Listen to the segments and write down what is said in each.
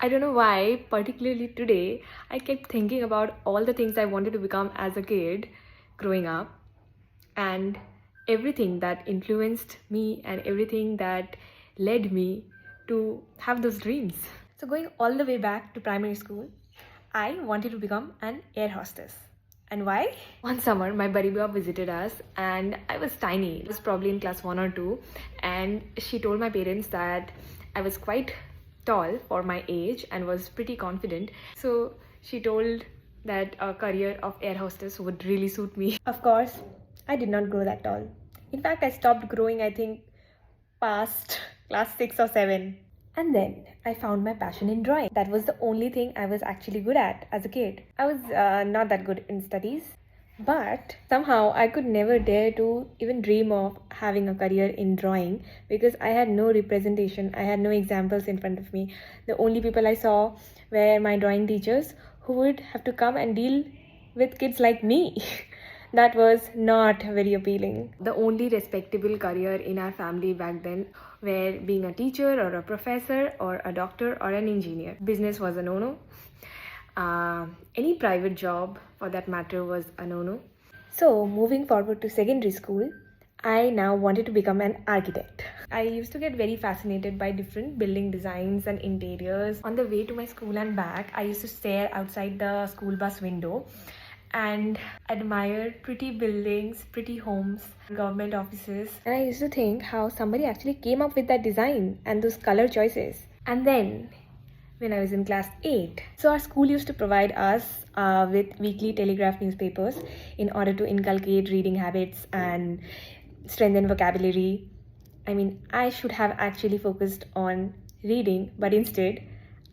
I don't know why, particularly today, I kept thinking about all the things I wanted to become as a kid growing up and everything that influenced me and everything that led me to have those dreams. So, going all the way back to primary school, I wanted to become an air hostess. And why? One summer, my buddy visited us, and I was tiny. I was probably in class 1 or 2, and she told my parents that I was quite tall for my age and was pretty confident. So she told that a career of air hostess would really suit me. Of course, I did not grow that tall. In fact, I stopped growing, I think, past class 6 or 7. And then I found my passion in drawing. That was the only thing I was actually good at as a kid. I was not that good in studies, but somehow I could never dare to even dream of having a career in drawing because I had no representation. I had no examples in front of me. The only people I saw were my drawing teachers who would have to come and deal with kids like me. That was not very appealing. The only respectable career in our family back then were being a teacher or a professor or a doctor or an engineer. Business was a no-no. Any private job for that matter was a no-no. So moving forward to secondary school, I now wanted to become an architect. I used to get very fascinated by different building designs and interiors. On the way to my school and back, I used to stare outside the school bus window and admire pretty buildings, pretty homes, government offices. And I used to think how somebody actually came up with that design and those color choices. And then when I was in class 8. So our school used to provide us with weekly Telegraph newspapers in order to inculcate reading habits and strengthen vocabulary. I mean, I should have actually focused on reading, but instead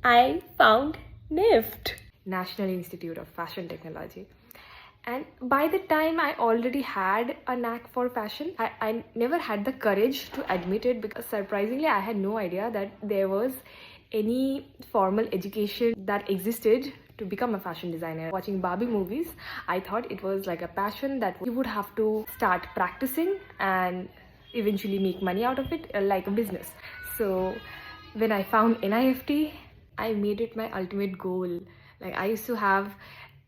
I found NIFT, National Institute of Fashion Technology. And by the time I already had a knack for fashion, I never had the courage to admit it because surprisingly I had no idea that there was any formal education that existed to become a fashion designer. Watching Barbie movies, I thought it was like a passion that you would have to start practicing and eventually make money out of it, like a business. So when I found NIFT, I made it my ultimate goal. Like I used to have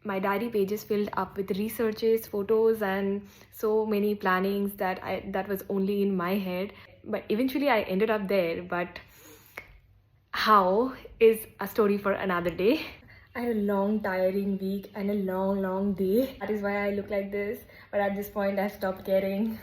my diary pages filled up with researches, photos, and so many plannings that was only in my head. But eventually I ended up there. But how is a story for another day. I had a long tiring week and a long day. That is why I look like this. But at this point I've stopped caring.